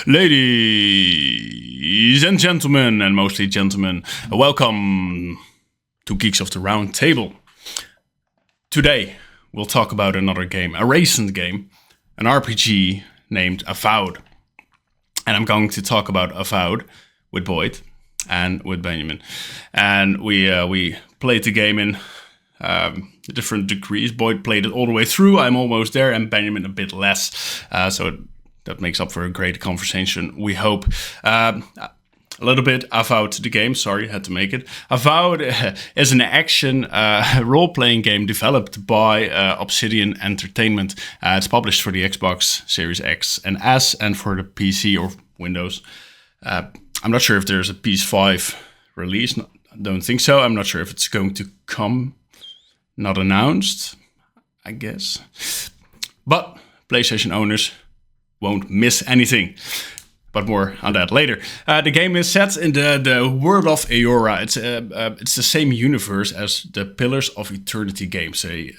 Ladies and gentlemen, and mostly gentlemen, welcome to Geeks of the RoundTable. Today, we'll talk about another game, a recent game, an RPG named AVOWED. And I'm going to talk about AVOWED with Boyd and with Benjamin. And we played the game in different degrees. Boyd played it all the way through. I'm almost there, and Benjamin a bit less. So that makes up for a great conversation, we hope. A little bit AVOWED the game. Sorry, had to make it. AVOWED is an action role-playing game developed by Obsidian Entertainment. It's published for the Xbox Series X and S and for the PC or Windows. I'm not sure if there's a PS5 release. I don't think so. I'm not sure if it's going to come. Not announced, I guess. But PlayStation owners won't miss anything. But more on that later. The game is set in the world of Eora. It's the same universe as the Pillars of Eternity games, a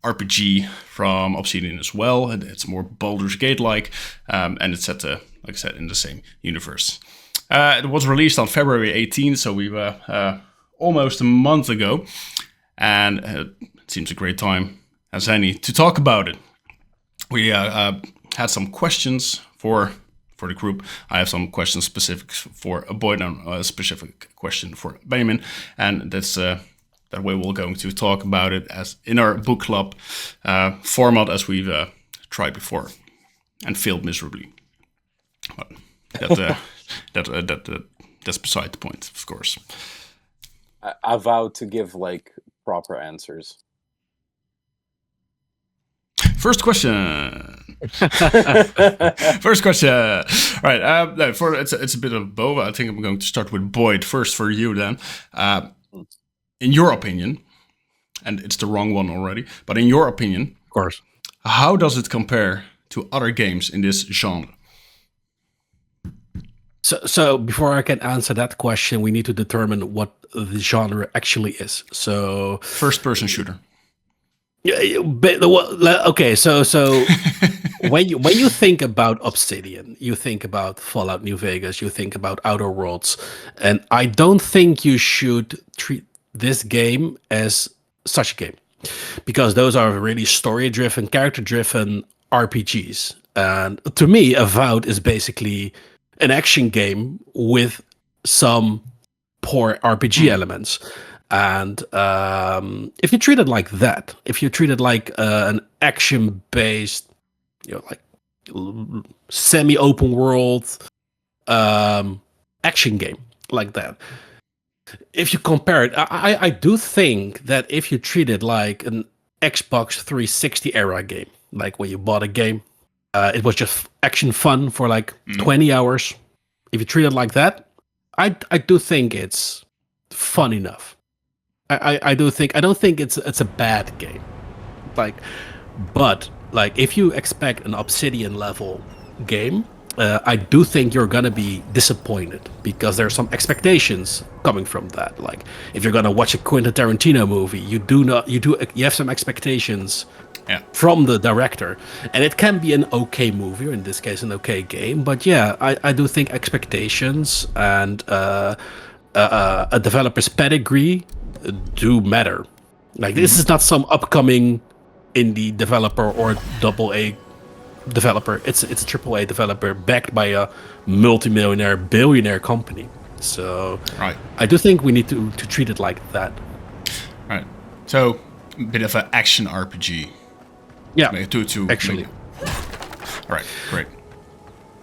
RPG from Obsidian as well. It's more Baldur's Gate-like, and it's set, like I said, in the same universe. It was released on February 18th, so we were almost a month ago. And it seems a great time as any to talk about it. We had some questions for the group. I have some questions specific for Boyd and a specific question for Benjamin. And that's that way we're going to talk about it as in our book club format as we've tried before and failed miserably. But that's beside the point, of course. I vow to give proper answers. First question. First question. All right. It's a bit of both. I think I'm going to start with Boyd first for you then. In your opinion, and it's the wrong one already, but in your opinion, of course, how does it compare to other games in this genre? So before I can answer that question, we need to determine what the genre actually is. So first-person shooter. Yeah, but, okay. So when you think about Obsidian, you think about Fallout New Vegas, you think about Outer Worlds, and I don't think you should treat this game as such a game, because those are really story-driven, character-driven RPGs. And to me, AVOWED is basically an action game with some poor RPG elements. And if you treat it like that, if you treat it like an action-based, semi-open world action game like that, if you compare it, I do think that if you treat it like an Xbox 360 era game, like when you bought a game, it was just action fun for 20 hours. If you treat it like that, I do think it's fun enough. I don't think it's a bad game. But if you expect an Obsidian level game, I do think you're gonna be disappointed because there's some expectations coming from that. Like if you're gonna watch a Quentin Tarantino movie, you have some expectations from the director, and it can be an okay movie, or in this case an okay game. But yeah, I do think expectations and a developer's pedigree do matter. This is not some upcoming indie developer or AA developer. It's a AAA developer backed by a multimillionaire, billionaire company. So right. I do think we need to treat it like that. Right. So a bit of an action RPG. Yeah. Actually. All right. Great.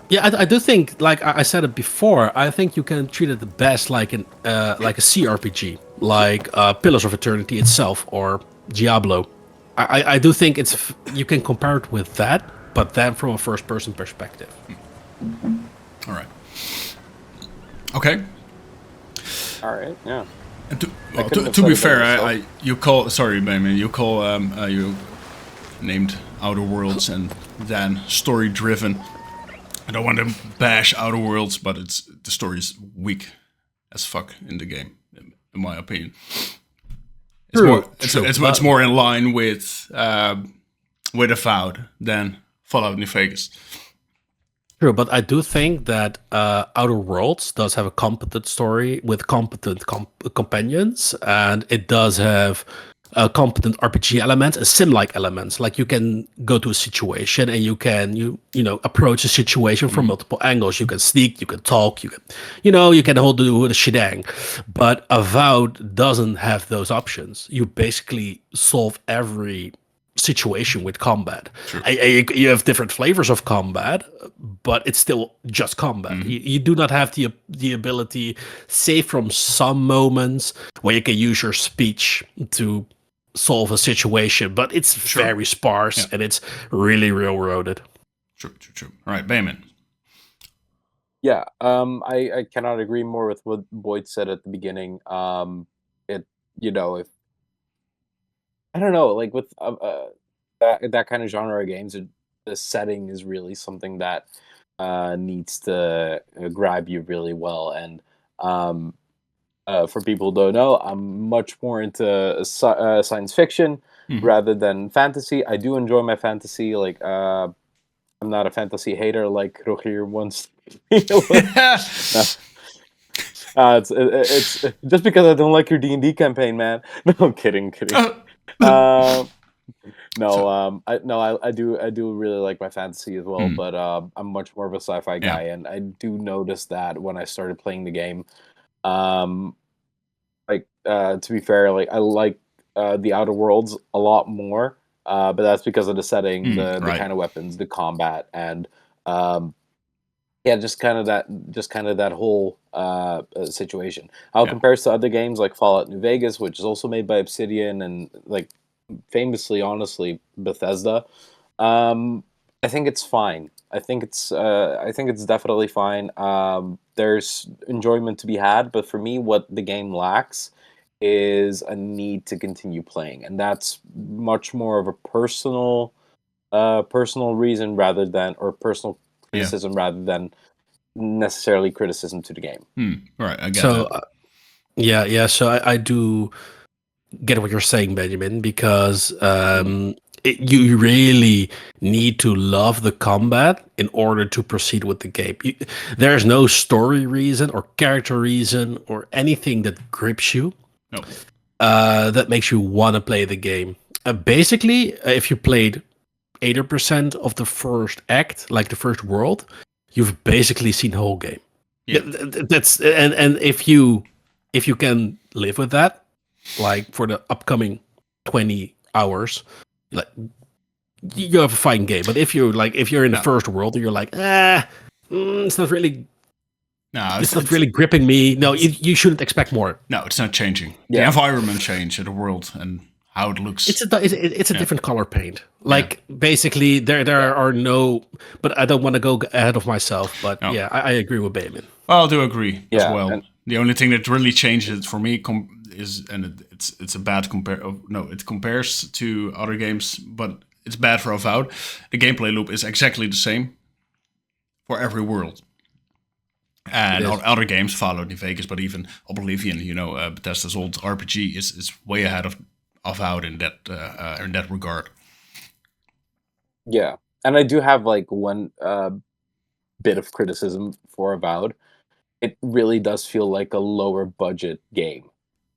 Yeah, I do think, like I said it before, I think you can treat it the best like a CRPG, like Pillars of Eternity itself or Diablo. I do think you can compare it with that, but then from a first-person perspective. All right. Okay. All right. Yeah. And to be fair, you named Outer Worlds and then story-driven. I don't want to bash Outer Worlds, but the story is weak as fuck in the game, in my opinion. It's more in line with AVOWED than Fallout New Vegas. True, but I do think that Outer Worlds does have a competent story with competent companions, and it does have competent RPG elements and sim-like elements. Like you can go to a situation and you can approach a situation from multiple angles. You can sneak, you can talk, you can hold the shebang. But Avowed doesn't have those options. You basically solve every situation with combat. Sure. You have different flavors of combat, but it's still just combat. You do not have the ability, save from some moments where you can use your speech to solve a situation, but it's very sparse and it's really railroaded. True. All right, Bayman. Yeah, I cannot agree more with what Boyd said at the beginning. If I don't know, like with that kind of genre of games, the setting is really something that needs to grab you really well. And for people who don't know, I'm much more into science fiction rather than fantasy. I do enjoy my fantasy. Like I'm not a fantasy hater like Rogier once. It's just because I don't like your D&D campaign, man. No, I'm kidding. I do really like my fantasy as well, but I'm much more of a sci-fi guy, and I do notice that when I started playing the game. To be fair, like I like the Outer Worlds a lot more, but that's because of the setting, the kind of weapons, the combat, and just kind of that whole situation. How it compares to other games like Fallout New Vegas, which is also made by Obsidian and like famously, honestly, Bethesda. I think it's fine. I think it's definitely fine. There's enjoyment to be had, but for me, what the game lacks is a need to continue playing, and that's much more of a personal reason rather than or personal criticism rather than necessarily criticism to the game. Right, I get that. So I do get what you're saying, Benjamin, because you really need to love the combat in order to proceed with the game. There's no story reason or character reason or anything that grips you that makes you want to play the game. Basically, if you played 80% of the first act, like the first world, you've basically seen the whole game. That's and if you can live with that, like for the upcoming 20 hours, like you have a fine game. But if you're in the first world and you're like, it's not really really gripping me. No, you shouldn't expect more. No, it's not changing. The environment changed, the world and how it looks. It's a different color paint. Like basically there are no, but I don't want to go ahead of myself. But I agree with Bayman. Well, I do agree as well. And the only thing that really changed it for me is, and it's a bad compare. No, it compares to other games, but it's bad for Avowed. The gameplay loop is exactly the same for every world. And other games, Fallout New Vegas, but even Oblivion, Bethesda's old RPG is way ahead of Avowed in that regard. Yeah, and I do have like one bit of criticism for Avowed. It really does feel like a lower budget game.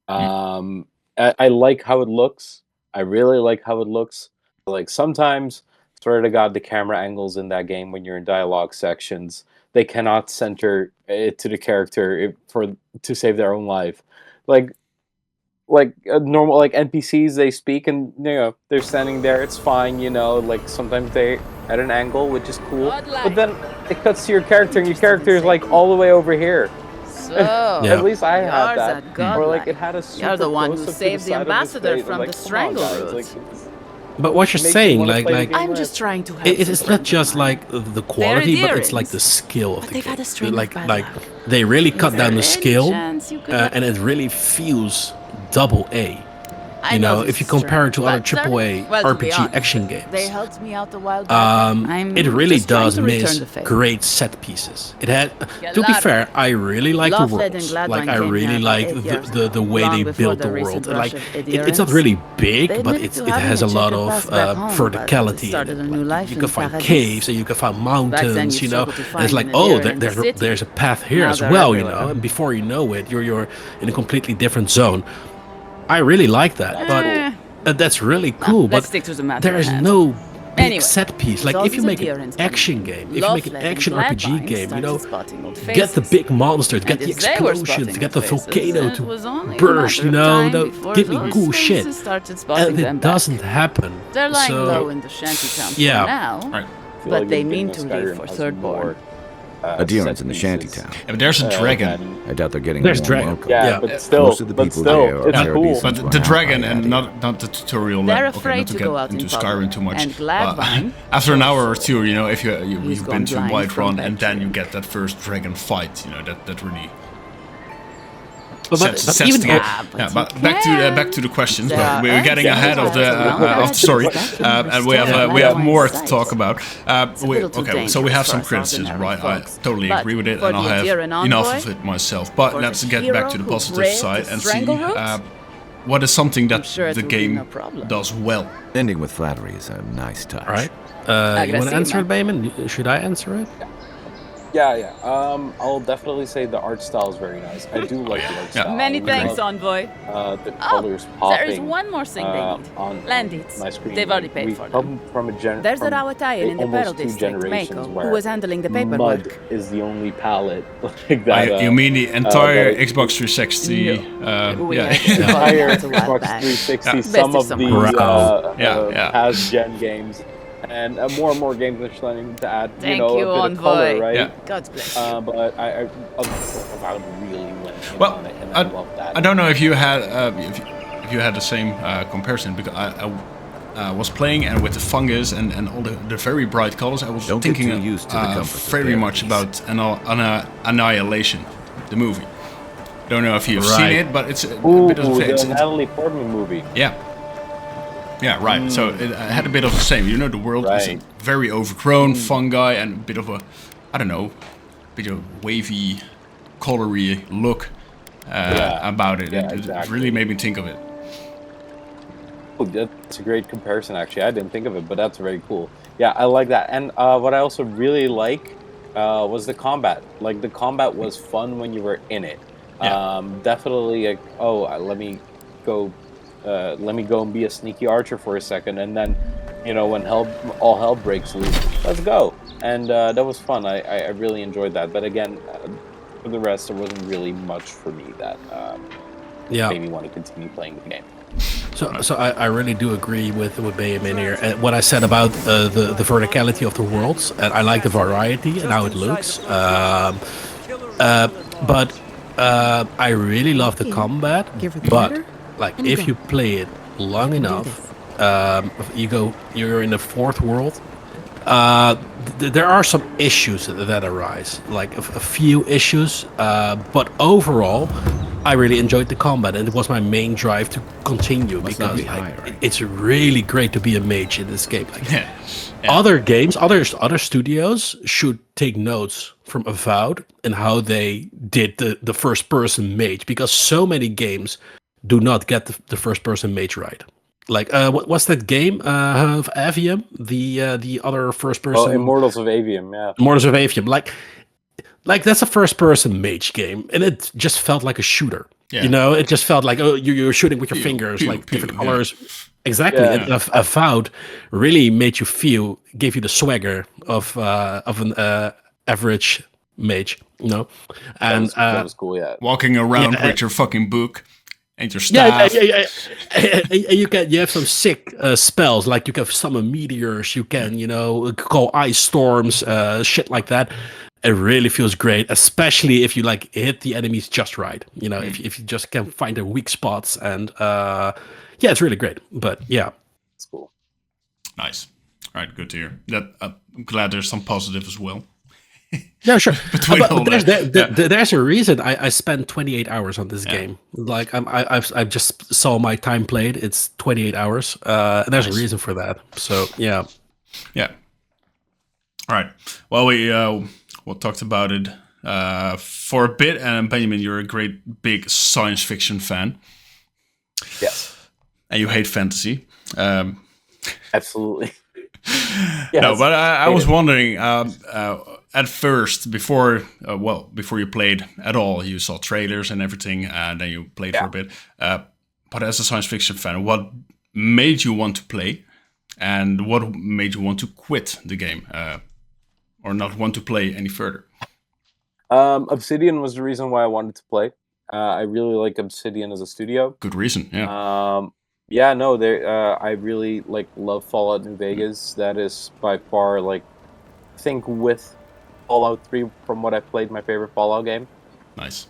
I like how it looks. I really like how it looks. Like sometimes, swear to God, the camera angles in that game when you're in dialogue sections, they cannot center it to the character to save their own life. Like normal NPCs, they speak and they're standing there. It's fine, like sometimes they at an angle, which is cool. But then it cuts to your character, and your character is like all the way over here. So at least I had that. Or like it had a super you're the one who close-up to saved the side of his ambassador face. from I'm the like, come on, strangle guys, route. But what you're saying, like I'm just trying to help. It's not just like the quality, but it's like the skill of the game. Like they really cut down the skill, and it really feels double A. You know, if you compare it to other AAA RPG action They games, helped me out a while back. it really just trying does to return miss the favor. great set pieces. It had, to be fair, I really like the Loveland and worlds. Gladwine Like I came really here about like 8 years the way long they before built the the recent world. rush Like of it's not adherence. really big, They but admitted to it having has a lot checker of pass back home, verticality in started it. a new Like, life you in can find Paradise. caves and you can find mountains, you you know. struggled to And it's find like, an oh, adherent in the city. there's a path here Now as they're well, you everywhere. know. And before you know it, you're in a completely different zone. I really like that, but that's really cool. let's But stick to the matter there at is hand. no big Anyway, set piece. Like with all if you these make an adherents action coming in, game, if you make an Loveland and action RPG Gladwine game, you started know, spotting old get the faces. big monsters, get And the if they were explosions, spotting get the old faces, volcano it was to only a burst, matter you of know, time no, before give me those cool shit. faces started spotting And them it back. doesn't happen. They're lying So, low in the shantytown yeah. for now, Right. I feel but like they the mean beginning to of leave Skyrim for has Third Born. more, Adherents set in the pieces, shantytown. Yeah, but there's a dragon. than- I doubt they're getting There's warm dragon. welcome. Yeah, Yeah. but still, Most of the people there are it's very cool. decent. But Seems the like dragon I and had not the tutorial. They're level. afraid not to to go get out in into public. Skyrim too much. And But Gladwine, after an hour or two, you know, if you've He's been gone to blind Whiterun from and then you Patreon. get that first dragon fight, you know, that really but sets even the though- but back to the questions. There But are we're getting answers ahead of the around of the story, that. and we have Gladwine's more to sight. talk about. a little too Okay, so we have dangerous some for us criticism, ordinary right? I folks. totally But agree with it, for and I'll the have adherent enough envoy, of it myself. But for let's the get hero back to the who positive braved side the and see strangleholds, what is something that sure it the will be game no problem. does well. Ending with flattery is a nice touch. All right. You want to Aggressive, answer it, man. Bayman? Should I answer it? Yeah. I'll definitely say the art style is very nice. I do like the art Yeah. style. Many I thanks, love, Envoy. the colors popping. There is one more thing they need. on Landits. my screen. They've already paid we for them. come from a There's a from Rawatayan in the almost Battle two District, generations Mako, where who was handling the Mud paperwork. is the only palette like that. You mean the entire that- Xbox 360? We yeah. had to entire It's a while Xbox back. 360, Yeah. some Best of if the someone else. Yeah. past gen games, and more and more games are starting to add, Thank a you, bit of Envoy. color, right? Yeah. God bless. But I really went in Well, on it, and I love that. I don't know if you had if you had the same comparison, because I was playing, and with the fungus and all the very bright colors, I was Don't get thinking too used to the comforts of very their much peace. about Annihilation, the movie. Don't know if you've seen Right. it, but it's a Ooh, bit of the the Natalie Portman movie. Yeah, right. So it had a bit of the same. You know, the world is Right. very overgrown, fungi, and a bit of a, I don't know, bit of wavy, colory look about it. Yeah, It exactly. really made me think of it. Oh, that's a great comparison, actually. I didn't think of it, but that's very cool. Yeah, I like that. And what I also really like was the combat. Like, the combat was fun when you were in it. Yeah. Definitely, like, let me go and be a sneaky archer for a second, and then, when all hell breaks loose, let's go. And that was fun. I really enjoyed that. But again, for the rest, there wasn't really much for me that made me want to continue playing the game. So I really do agree with Bayman here. What I said about the verticality of the worlds, and I like the variety and how it looks. But I really love the combat. But like, if you play it long enough, you're in the fourth world. There are some issues that arise, like a few issues. But overall, I really enjoyed the combat, and it was my main drive to continue Must not because be high, right? it's really great to be a mage in this game. Like, Yeah. other games, other studios should take notes from AVOWED and how they did the first person mage, because so many games do not get the first person mage right. Like what's that game of Avium? The other first person. Oh, Immortals of Avium, yeah. Immortals of Avium. Like that's a first person mage game, and it just felt like a shooter. Yeah. You know, it just felt like, oh, you're shooting with your Pew, fingers, pew, like pew, different yeah. colors. Exactly. Yeah. And AVOWED really made you gave you the swagger of an average mage, you know. And that was cool, yeah. Walking around Yeah, with your fucking book and your staff. yeah. And you have some sick spells, like you can summon meteors, you can, call ice storms, shit like that. It really feels great, especially if you like hit the enemies just right. You know, if you just can find their weak spots, and it's really great. But yeah, It's cool. Nice. All right, good to hear. That I'm glad there's some positive as well. Yeah, sure. Between all There's a reason I spent 28 hours on this game. Like I just saw my time played. It's 28 hours. And there's a reason for that. So yeah. Yeah. All right. Well, we talked about it for a bit, and Benjamin, you're a great big science fiction fan. Yes. And you hate fantasy. Absolutely. Yes. No, but I was wondering. At first, before you played at all, you saw trailers and everything, and then you played for a bit. But as a science fiction fan, what made you want to play, and what made you want to quit the game, or not want to play any further? Obsidian was the reason why I wanted to play. I really like Obsidian as a studio. Good reason, yeah. I really love Fallout New Vegas. That is by far I think with Fallout 3, from what I've played, my favorite Fallout game. Nice.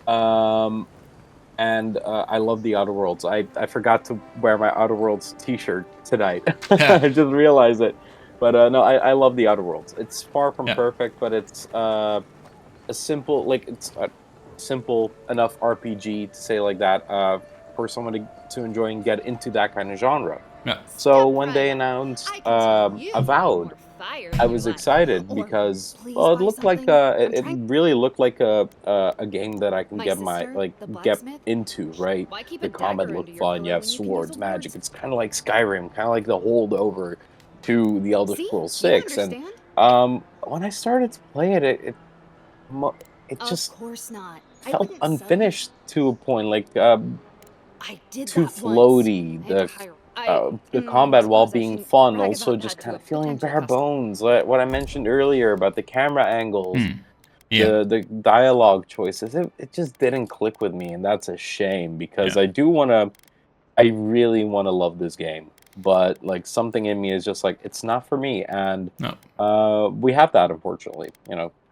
And I love the Outer Worlds. I forgot to wear my Outer Worlds t-shirt tonight. I just realized it. But no, I love the Outer Worlds. It's far from perfect, but it's a simple, it's a simple enough RPG to say like that for someone to enjoy and get into that kind of genre. Yeah. So when they announced AVOWED, I was excited because it looked like it really looked like a game that I can get into, right? The combat looked fun. You have swords, magic. It's kind of like Skyrim, kind of like the holdover to the Elder Scrolls 6. And when I started to play it, it just felt unfinished to a point, too floaty. The combat, while being fun, also just kind of feeling bare bones. What I mentioned earlier about the camera angles, the dialogue choices, it just didn't click with me, and that's a shame because I really want to love this game, but something in me is just it's not for me, and we have that, unfortunately,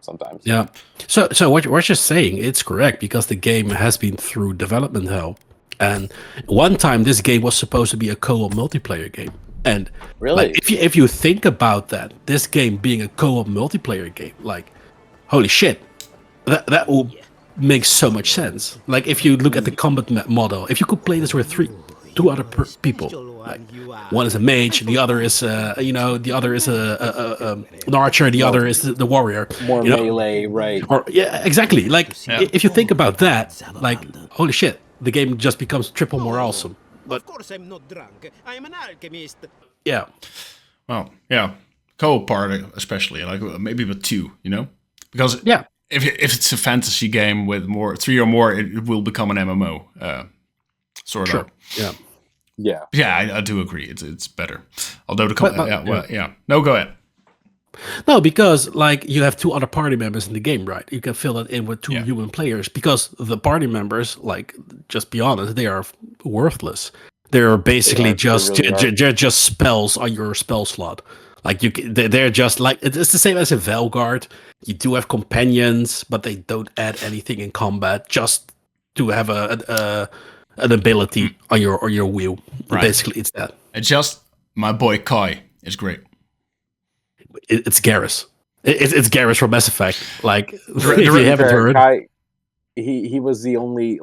sometimes. Yeah. So what you're saying, it's correct, because the game has been through development hell. And one time, this game was supposed to be a co-op multiplayer game. And really, if you think about that, this game being a co-op multiplayer game, holy shit, that will make so much sense. If you look at the combat model, if you could play this with two other people, one is a mage, the other is an archer, the other is the warrior. More melee, right? Or exactly. If you think about that, holy shit. The game just becomes triple more awesome. But of course I'm not drunk. I am an alchemist. Yeah. Well, yeah. Co-op part especially, maybe with two, Because if it's a fantasy game with 3 or more, it will become an MMO. Sort of. Yeah. Yeah. Yeah, I do agree. It's better. Although No, go ahead. No, because you have 2 other party members in the game, right? You can fill it in with 2 human players, because the party members, just be honest, they are worthless. They're basically they're just spells on your spell slot. They're just it's the same as a Velguard. You do have companions, but they don't add anything in combat, just to have an ability on your wheel. Right. Basically, it's that. It's just my boy Kai is great. It's Garrus. It's Garrus from Mass Effect. If you haven't heard, Kai, he was the only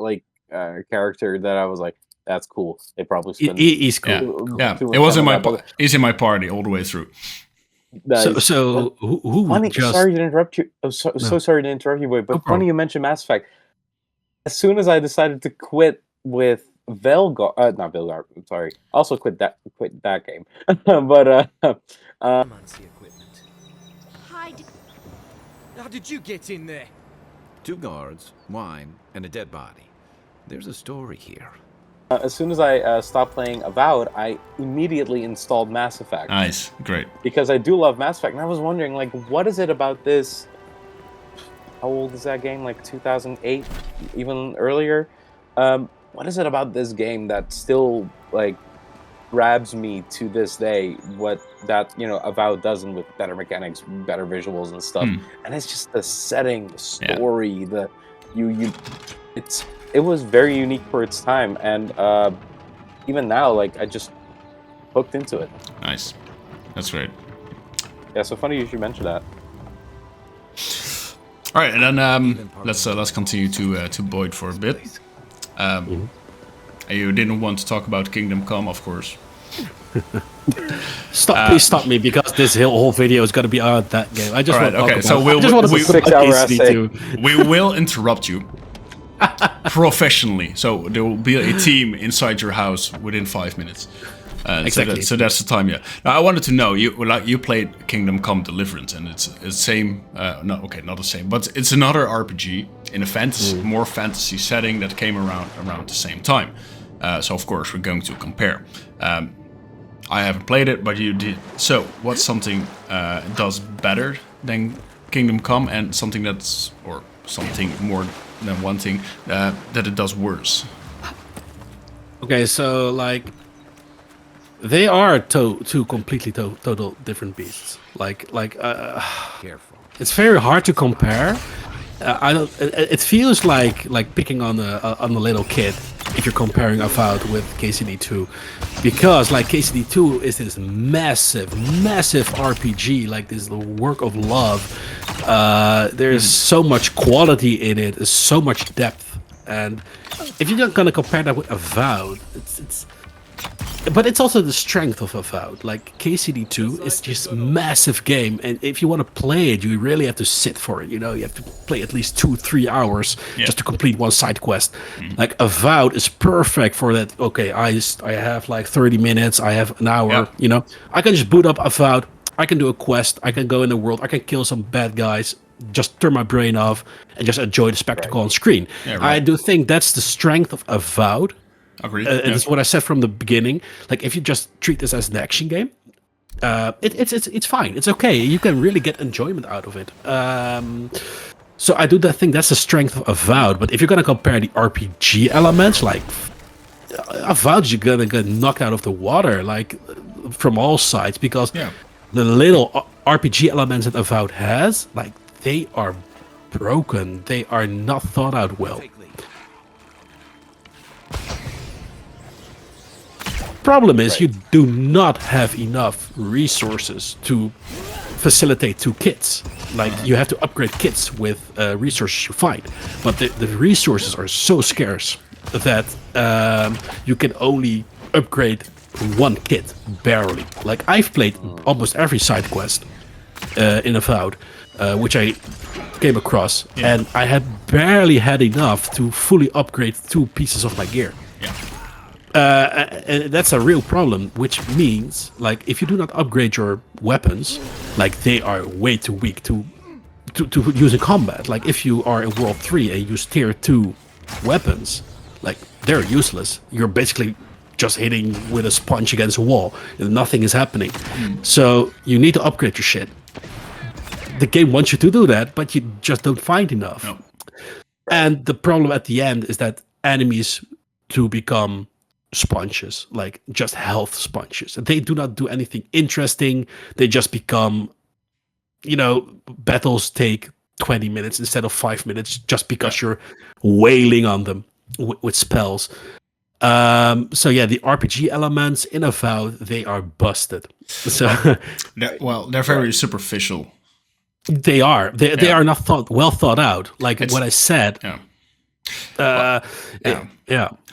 character that I was like, that's cool. They probably spent. He's cool. Yeah. It was he's in my party all the way through. Nice. So who funny, just? Sorry to interrupt you. So sorry to interrupt you, but funny you mentioned Mass Effect. As soon as I decided to quit with Velguard, not Velguard. I'm sorry. Also quit that game. But How did you get in there? 2 guards, wine, and a dead body. There's a story here. As soon as I stopped playing Avowed, I immediately installed Mass Effect. Nice, great. Because I do love Mass Effect, and I was wondering, what is it about this? How old is that game? 2008, even earlier. What is it about this game that still grabs me to this day? What that Avowed doesn't, with better mechanics, better visuals and stuff, and it's just the setting, the story, it was very unique for its time, and even now, I just hooked into it. Nice, that's great. Yeah, so funny you should mention that. All right, and then let's continue to Boyd for a bit. You didn't want to talk about Kingdom Come, of course. Please stop me, because this whole video is going to be on that game. I just want to talk about. So I just want to talk about 6-hour essay. KCD2. We will interrupt you professionally. So there will be a team inside your house within 5 minutes. Exactly. So that's the time. Yeah. Now I wanted to know, you played Kingdom Come Deliverance, and it's the same. Not the same, but it's another RPG in a more fantasy setting that came around the same time. So of course we're going to compare. I haven't played it, but you did. So what's something does better than Kingdom Come, and something more than one thing that it does worse? Okay, so like they are two completely total different beasts. Careful. It's very hard to compare. I don't. It feels like picking on a little kid if you're comparing Avowed with KCD2, because like KCD2 is this massive RPG, like this work of love. There's so much quality in it. There's so much depth, and if you're not gonna compare that with Avowed, but it's also the strength of Avowed. Like KCD2 is just massive game, and if you want to play it, you really have to sit for it. You have to play at least 2-3 hours just to complete one side quest. Like Avowed is perfect for that. Okay, I have like 30 minutes. I have an hour. Yeah. I can just boot up Avowed. I can do a quest. I can go in the world. I can kill some bad guys. Just turn my brain off and just enjoy the spectacle on screen. Yeah, right. I do think that's the strength of Avowed. Agreed. That's what I said from the beginning. Like, if you just treat this as an action game, it's fine. It's okay. You can really get enjoyment out of it. So I do think that's the strength of Avowed. But if you're gonna compare the RPG elements, like Avowed, you're gonna get knocked out of the water, like from all sides, because the little RPG elements that Avowed has, like they are broken. They are not thought out well. Problem is, you do not have enough resources to facilitate 2 kits. Like, you have to upgrade kits with resources you find, but the resources are so scarce that you can only upgrade 1 kit barely. Like, I've played almost every side quest in Avowed, which I came across, and I had barely had enough to fully upgrade 2 pieces of my gear. And that's a real problem, which means, like, if you do not upgrade your weapons, like, they are way too weak to use in combat. Like, if you are in World 3 and use tier 2 weapons, like, they're useless. You're basically just hitting with a sponge against a wall and nothing is happening. So you need to upgrade your shit. The game wants you to do that, but you just don't find enough. No. And the problem at the end is that enemies to become sponges, like just health sponges. And they do not do anything interesting. They just become, battles take 20 minutes instead of 5 minutes just because you're wailing on them with spells. So yeah, the RPG elements in Avowed, they are busted. So they're very superficial. They are. They are not well thought out. Like what I said.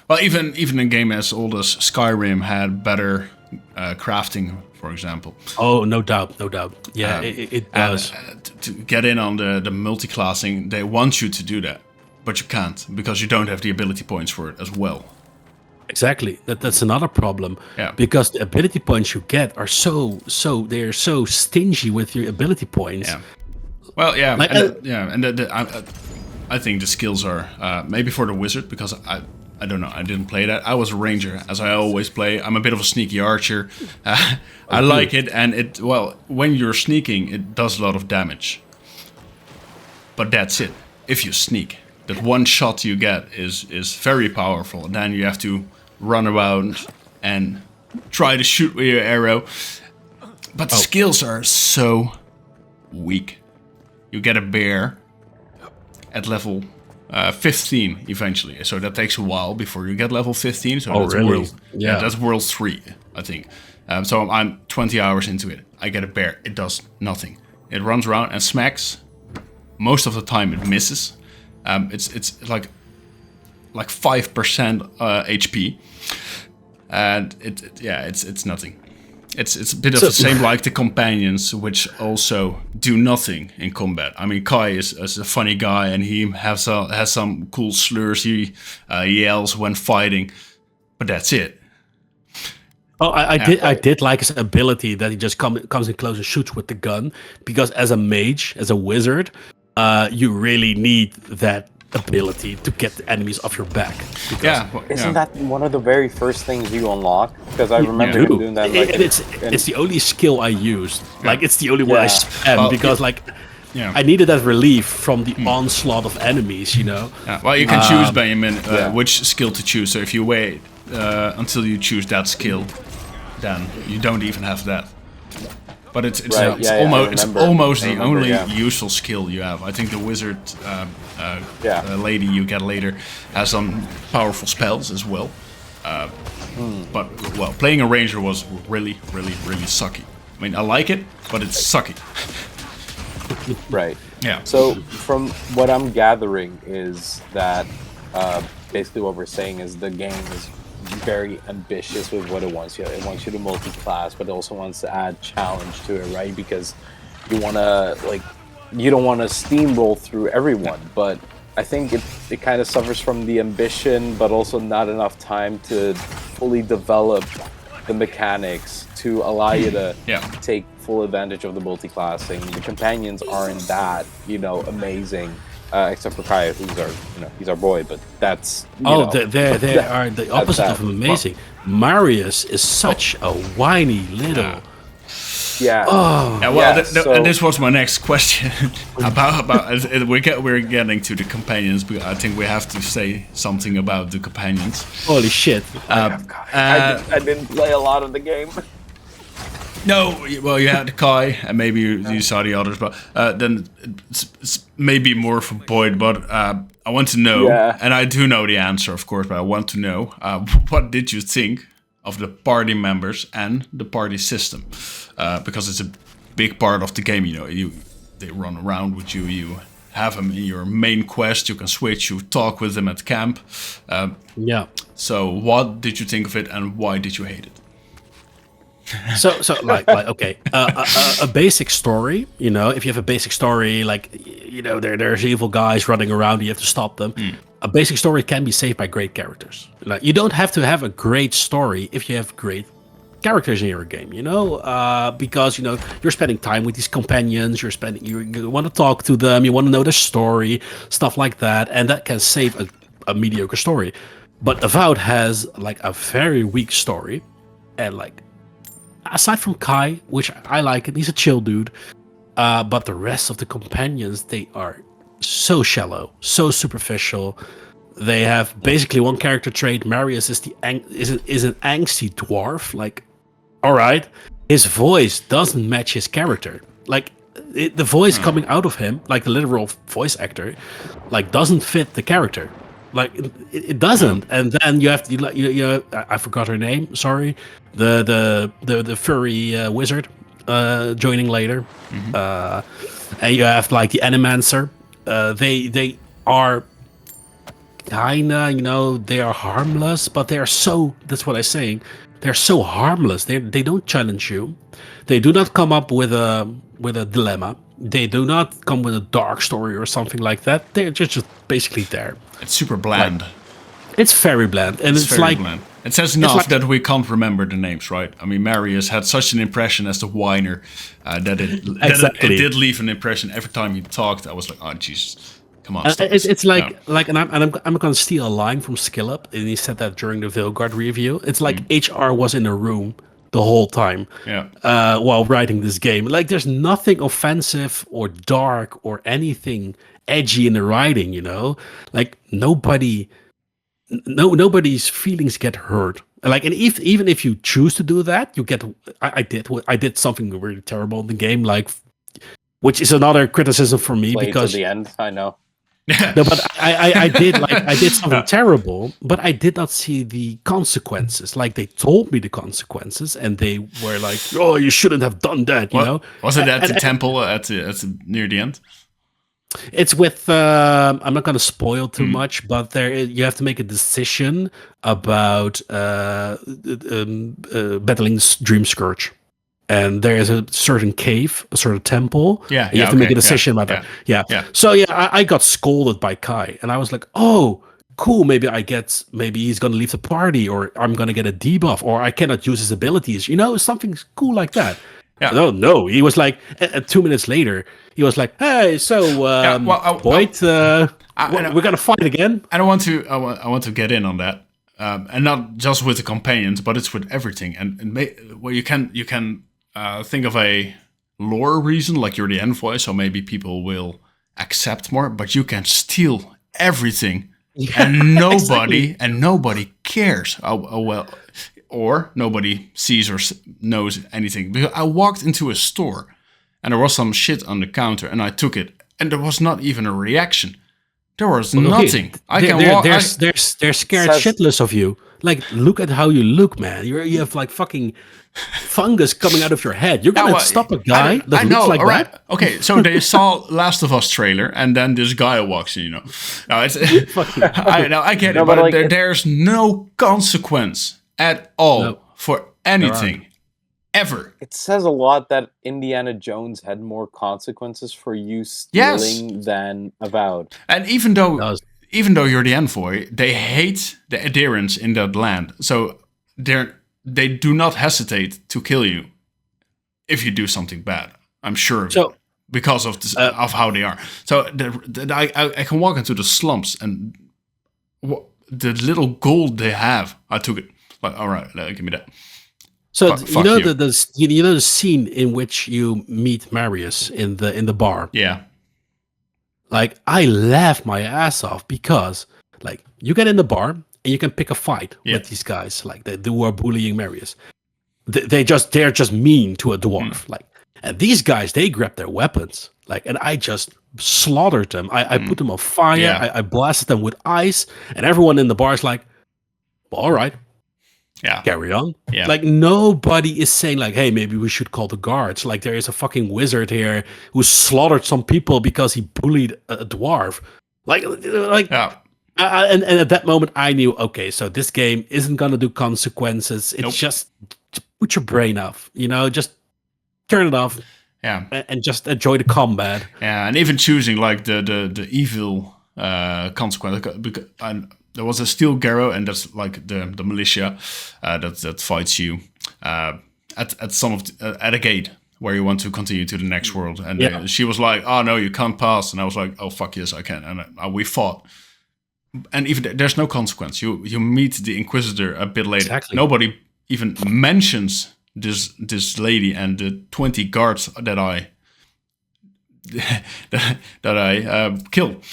Well, even a game as old as Skyrim had better crafting, for example. Oh, no doubt. Yeah, it does. To get in on the multi-classing, they want you to do that, but you can't because you don't have the ability points for it as well. Exactly. That's another problem. Yeah. Because the ability points you get are they're so stingy with your ability points. Yeah. Well, yeah, I think the skills are maybe for the wizard, because I don't know, I didn't play that. I was a ranger, as I always play. I'm a bit of a sneaky archer. I like it, and when you're sneaking, it does a lot of damage. But that's it. If you sneak, that one shot you get is very powerful. And then you have to run around and try to shoot with your arrow. But the skills are so weak. You get a bear at level 15 eventually, so that takes a while before you get level 15. So that's really? That's world 3, I think. So I'm 20 hours into it. I get a bear. It does nothing. It runs around and smacks, most of the time it misses. It's like 5% HP, and it's nothing. It's a bit of the same like the companions, which also do nothing in combat. I mean, Kai is a funny guy, and he has some cool slurs he yells when fighting, but that's it. Oh, I did like his ability that he just comes in close and shoots with the gun, because as a mage, as a wizard, you really need that ability to get the enemies off your back. Isn't that one of the very first things you unlock? Because I remember him doing that. Like, it's the only skill I used. Like, it's the only one I spam, because I needed that relief from the onslaught of enemies, you know. Yeah. Well, you can choose, Benjamin, which skill to choose. So if you wait until you choose that skill, then you don't even have that. But it's almost the only useful skill you have. I think the wizard lady you get later has some powerful spells as well. But playing a ranger was really, really, really sucky. I mean, I like it, but it's sucky. Right. Yeah. So from what I'm gathering is that basically what we're saying is the game is very ambitious with what it wants. It wants you to multi-class, but it also wants to add challenge to it, right? Because you want to you don't want to steamroll through everyone, but I think it kind of suffers from the ambition, but also not enough time to fully develop the mechanics to allow you to take full advantage of the multi-classing. The companions aren't that, amazing. Except for Kaya, he's our boy, but that's they are the opposite of amazing. Marius is such a whiny little. And this was my next question about we're getting to the companions, but I think we have to say something about the companions. Holy shit! I didn't play a lot of the game. No, well, you had Kai, and maybe you saw the others, but then it's maybe more for Boyd, but I want to know, and I do know the answer, of course, but I want to know, what did you think of the party members and the party system? Because it's a big part of the game, they run around with you, you have them in your main quest, you can switch, you talk with them at camp. So what did you think of it, and why did you hate it? So okay, a basic story. If you have a basic story, there's evil guys running around, you have to stop them. A basic story can be saved by great characters. You don't have to have a great story if you have great characters in your game. Because you're spending time with these companions. You want to talk to them. You want to know their story, stuff like that, and that can save a mediocre story. But Avowed has a very weak story, and aside from Kai, which I like, and he's a chill dude, but the rest of the companions, they are so shallow, so superficial. They have basically one character trait. Marius is an angsty dwarf. All right, his voice doesn't match his character. The voice coming out of him, the literal voice actor, doesn't fit the character. It doesn't. And then you have to, I forgot her name. Sorry, the furry wizard joining later, and you have the Animancer. They are kinda, they are harmless, but they are so. That's what I'm saying. They're so harmless. They don't challenge you. They do not come up with a dilemma. They do not come with a dark story or something like that. They're just basically there. It's super bland. It's very bland, and it's very bland. It says enough that we can't remember the names, right? I mean, Marius had such an impression as the whiner that it did leave an impression every time he talked. I was like, oh Jesus, come on. And I'm gonna steal a line from SkillUp, and he said that during the Vilgard review. It's like HR was in a room the whole time while writing this game. There's nothing offensive or dark or anything edgy in the writing, nobody's feelings get hurt. And even if you choose to do that, you get. I did something really terrible in the game, which is another criticism for me because to the end. I know. No, but I did something terrible, but I did not see the consequences. They told me the consequences, and they were like, "Oh, you shouldn't have done that." Was it at the temple at near the end? It's with. I'm not going to spoil too much, but you have to make a decision about battling Dream Scourge, and there is a certain cave, a certain temple. Yeah, and you have to make a decision about that. Yeah. Yeah. So I got scolded by Kai, and I was like, oh. Cool, maybe he's gonna leave the party, or I'm gonna get a debuff, or I cannot use his abilities, something cool like that. Yeah. No, he was like, 2 minutes later, he was like, hey, so, Boyd, we're gonna fight again? And I want to get in on that, and not just with the companions, but it's with everything. And you can think of a lore reason, like you're the envoy, so maybe people will accept more, but you can steal everything. Yeah, and exactly. nobody cares. Or nobody sees or knows anything. Because I walked into a store and there was some shit on the counter and I took it and there was not even a reaction. There was nothing. They're scared shitless of you. Like, look at how you look, man. You have like fucking fungus coming out of your head. You're gonna stop a guy that looks like that? Okay, so they saw Last of Us trailer, and then this guy walks in. No, it's I get it, but like, there's no consequence at all for anything ever. It says a lot that Indiana Jones had more consequences for you stealing than Avowed. And even though you're the envoy, they hate the adherents in that land. So they do not hesitate to kill you if you do something bad. I'm sure, because of this, of how they are. So I can walk into the slums and the little gold they have, I took it. Like, all right, give me that. So the scene in which you meet Marius in the bar. Yeah. Like, I laughed my ass off because, like, you get in the bar and you can pick a fight with these guys, like who are bullying Marius. They're just mean to a dwarf, like, and these guys, they grab their weapons, like, and I just slaughtered them. I put them on fire. Yeah. I blasted them with ice, and everyone in the bar is like, well, all right. Yeah. Carry on. Yeah. Like, nobody is saying like, hey, maybe we should call the guards. Like, there is a fucking wizard here who slaughtered some people because he bullied a dwarf. And at that moment I knew, okay, so this game isn't gonna do consequences. It's just put your brain off, just turn it off. Yeah. And just enjoy the combat. Yeah, and even choosing like the evil consequence, because there was a steel garrow, and that's like the militia that fights you at some of at a gate where you want to continue to the next world. And she was like, "Oh no, you can't pass," and I was like, "Oh fuck yes, I can." And we fought, and even there's no consequence. You meet the Inquisitor a bit later. Exactly. Nobody even mentions this lady and the 20 guards that I killed.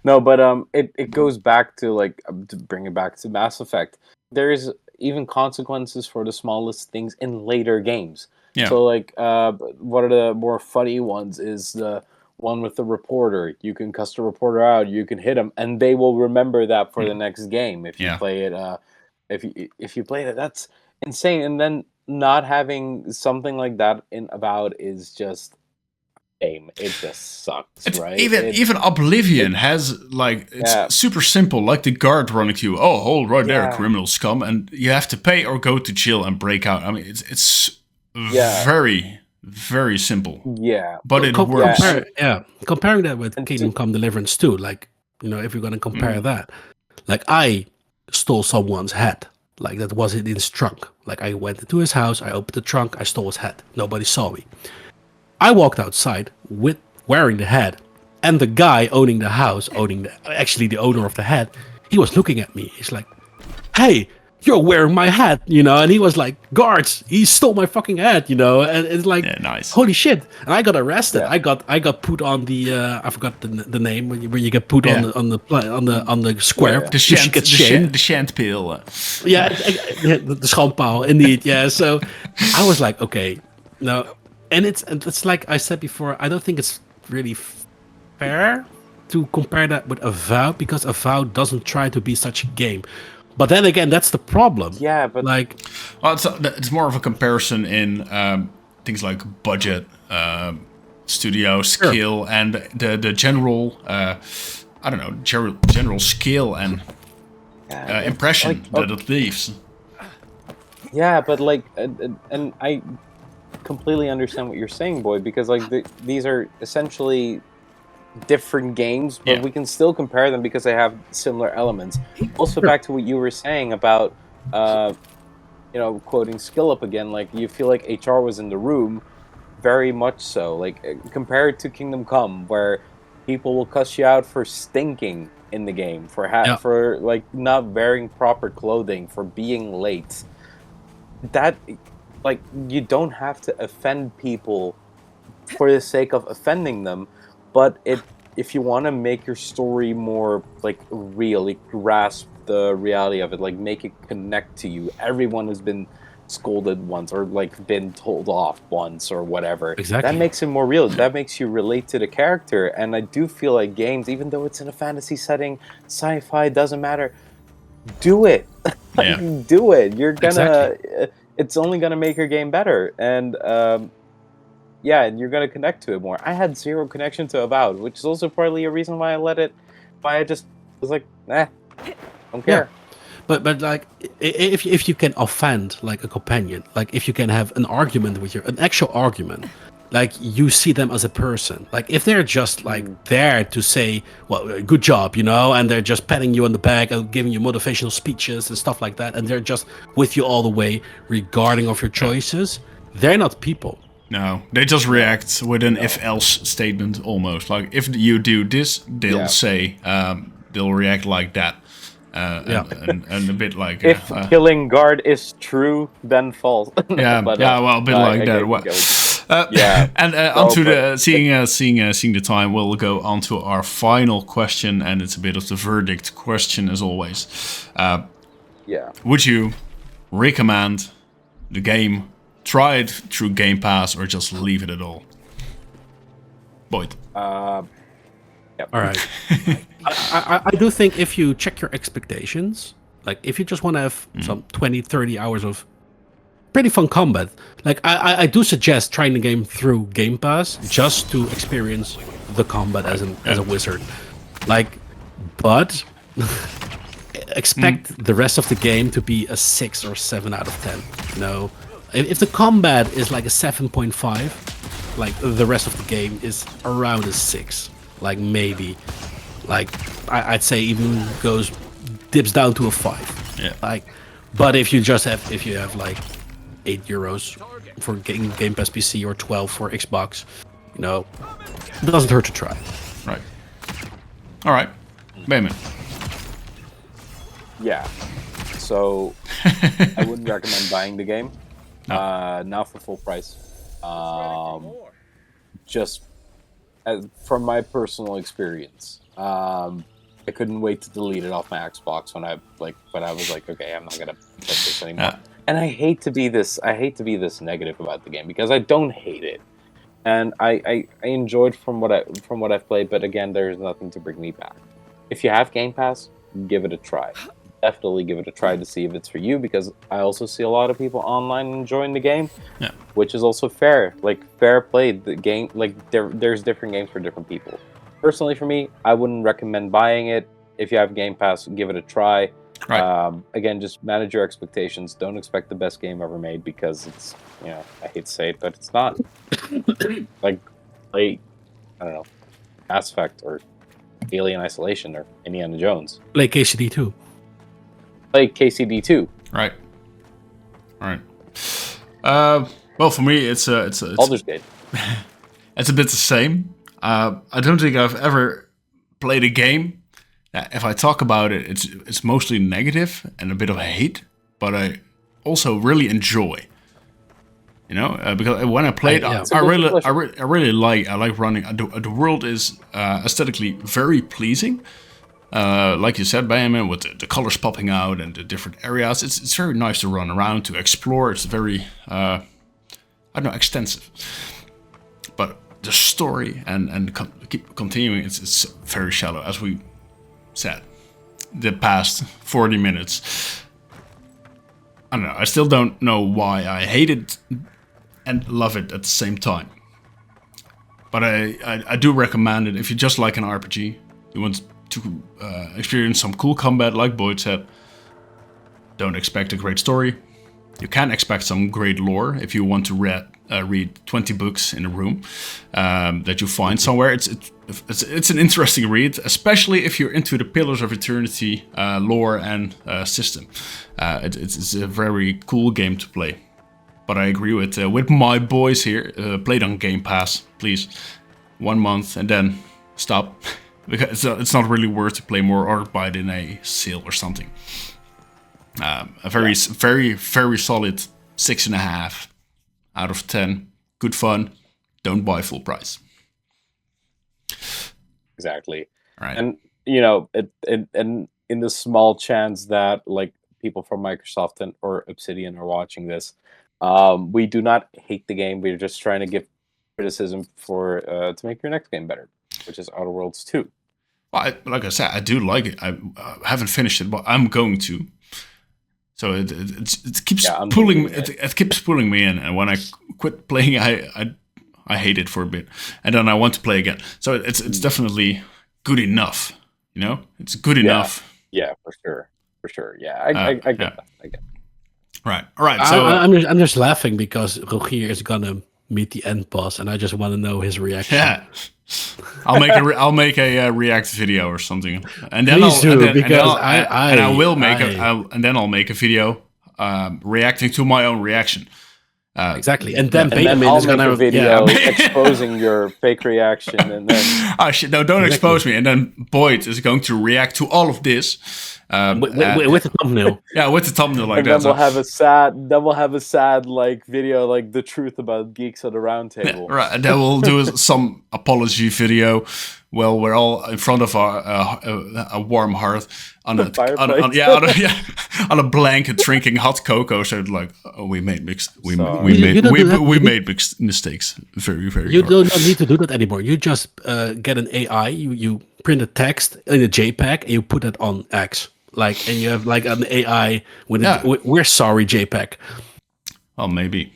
No, but it goes back to, like, to bring it back to Mass Effect. There is even consequences for the smallest things in later games. Yeah. So, like, one of the more funny ones is the one with the reporter. You can cuss the reporter out, you can hit him, and they will remember that for the next game if you play it. If you play it, that's insane. And then not having something like that in Avowed is just game. It just sucks, right? Even Oblivion has, like, it's super simple, like the guard running to you. Oh, hold right there, criminal scum, and you have to pay or go to jail and break out. I mean, it's very, very simple. Yeah, but it works. Comparing that with Kingdom Come Deliverance 2, like, if you're gonna compare that, like, I stole someone's hat. Like, that was in his trunk. Like, I went into his house, I opened the trunk, I stole his hat. Nobody saw me. I walked outside with wearing the hat, and the guy owning the house, actually the owner of the hat, he was looking at me. He's like, "Hey, you're wearing my hat," and he was like, "Guards, he stole my fucking hat," and it's like, nice. Holy shit! And I got arrested. Yeah. I got put on the I forgot the name when you get put on the square. The shandpeel. Yeah, the schandpaal, indeed. Yeah, so I was like, okay, no. And it's like I said before, I don't think it's really fair to compare that with Avowed, because Avowed doesn't try to be such a game. But then again, that's the problem. Yeah, but like, well, it's more of a comparison in things like budget, studio skill and the general, I don't know, general skill and impression that it leaves. Yeah, but like, and I completely understand what you're saying, Boy, because like these are essentially different games, but we can still compare them because they have similar elements. Also, back to what you were saying about, quoting Skill Up again, like you feel like HR was in the room, very much so. Like compared to Kingdom Come, where people will cuss you out for stinking in the game, for like not wearing proper clothing, for being late. That, like, you don't have to offend people for the sake of offending them, but if you want to make your story more like real, like, grasp the reality of it, like make it connect to you. Everyone has been scolded once or like been told off once or whatever. Exactly. That makes it more real. That makes you relate to the character. And I do feel like games, even though it's in a fantasy setting, sci-fi, doesn't matter. Do it. Do it. You're gonna. It's only gonna make your game better, and and you're gonna connect to it more. I had zero connection to Avowed, which is also partly a reason why I just was like, don't care. But like, if you can offend like a companion, like if you can have an argument with an actual argument, like you see them as a person. Like if they're just like there to say, well, good job, and they're just patting you on the back and giving you motivational speeches and stuff like that, and they're just with you all the way, regarding of your choices, they're not people. No, they just react with an if-else statement almost. Like if you do this, they'll say, they'll react like that. And a bit like if killing guard is true, then false. But, well, a bit like that. And onto the seeing the time, we'll go on to our final question, and it's a bit of the verdict question as always. Would you recommend the game, try it through Game Pass, or just leave it at all? Boyd. Yep. All right. I do think if you check your expectations, like if you just want to have some 20, 30 hours of pretty fun combat, like I do suggest trying the game through Game Pass just to experience the combat as a wizard. Like, but expect the rest of the game to be a 6 or 7 out of 10. No, if the combat is like a 7.5, like the rest of the game is around a 6. Like maybe, like I'd say even dips down to a 5. Yeah. Like, but if you have like €8 for Game Pass PC or 12 for Xbox, it doesn't hurt to try. Right. All right, Bayman. Yeah. So I wouldn't recommend buying the game. Now for full price. Just. From my personal experience, I couldn't wait to delete it off my Xbox when I was like, okay, I'm not gonna play this anymore. And I hate to be this negative about the game, because I don't hate it, and I enjoyed from what I've played, but again, there's nothing to bring me back. If you have Game Pass, give it a try. Definitely give it a try to see if it's for you, because I also see a lot of people online enjoying the game, which is also fair. Like, fair play. The game, like, there's different games for different people. Personally, for me, I wouldn't recommend buying it. If you have Game Pass, give it a try. Right. Again, just manage your expectations. Don't expect the best game ever made, because it's, I hate to say it, but it's not. Like, play, I don't know, Mass Effect or Alien Isolation or Indiana Jones. Play KCD 2. Play KCD 2. Right. All right. Well, for me, it's Baldur's Gate. It's a bit the same. I don't think I've ever played a game that, if I talk about it, it's mostly negative and a bit of hate, but I also really enjoy. Because when I played, I really like running. The world is aesthetically very pleasing. Like you said, Benjamin, with the colors popping out and the different areas, it's very nice to run around, to explore. It's very, extensive. But the story and keep continuing, it's very shallow, as we said. The past 40 minutes, I don't know. I still don't know why I hate it and love it at the same time. But I do recommend it if you just like an RPG. You want to experience some cool combat, like Boyd said. Don't expect a great story. You can expect some great lore if you want to read 20 books in a room that you find somewhere. It's an interesting read, especially if you're into the Pillars of Eternity lore and system. It's a very cool game to play. But I agree with my boys here. Play it on Game Pass, please. 1 month and then stop. Because it's not really worth to play more or buy it in a sale or something. A very solid 6.5 out of 10. Good fun. Don't buy full price. Exactly. Right. And and in the small chance that like people from Microsoft or Obsidian are watching this, we do not hate the game. We're just trying to give criticism for to make your next game better, which is Outer Worlds 2. Well, like I said, I do like it. I haven't finished it, but I'm going to. So it keeps pulling. It keeps pulling me in, and when I quit playing, I hate it for a bit, and then I want to play again. So it's definitely good enough. You know, it's good enough. Yeah, for sure. Yeah, I get that. I get that. Right. All right. So I'm just laughing because Rogier is gonna meet the end boss, and I just want to know his reaction. Yeah. I'll make a react video or something, and then I'll make a video reacting to my own reaction. Exactly, and then I'll make a video exposing your fake reaction, and then oh shit! No, don't expose me. And then Boyd is going to react to all of this with the thumbnail. Yeah, with the thumbnail like and that. Then we'll have a sad like video, like the truth about Geeks at the Roundtable. Yeah, right, and then we'll do some apology video. Well, we're all in front of a warm hearth on a blanket drinking hot cocoa. So like, we made mistakes. Very, very. You don't need to do that anymore. You just get an AI. You print a text in a JPEG and you put it on X. Like, and you have like an AI with we're sorry JPEG. Well, maybe.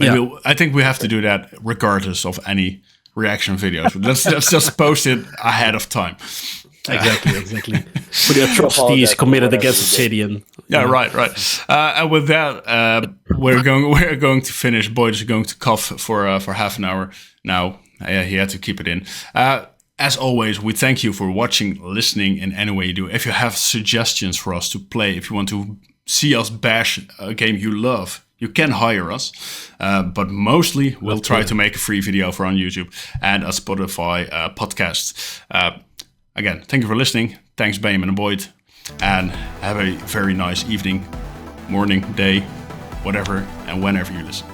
I think we have to do that regardless of any reaction videos. Let's just post it ahead of time. Exactly. For the atrocities committed against Obsidian. Yeah, right. And with that, we're going to finish. Boyd is going to cough for half an hour now. He had to keep it in. As always, we thank you for watching, listening in any way you do. If you have suggestions for us to play, if you want to see us bash a game you love, you can hire us. But mostly, we'll try to make a free video for on YouTube and a Spotify podcast. Again, thank you for listening. Thanks, Bayman and Boyd. And have a very nice evening, morning, day, whatever, and whenever you listen.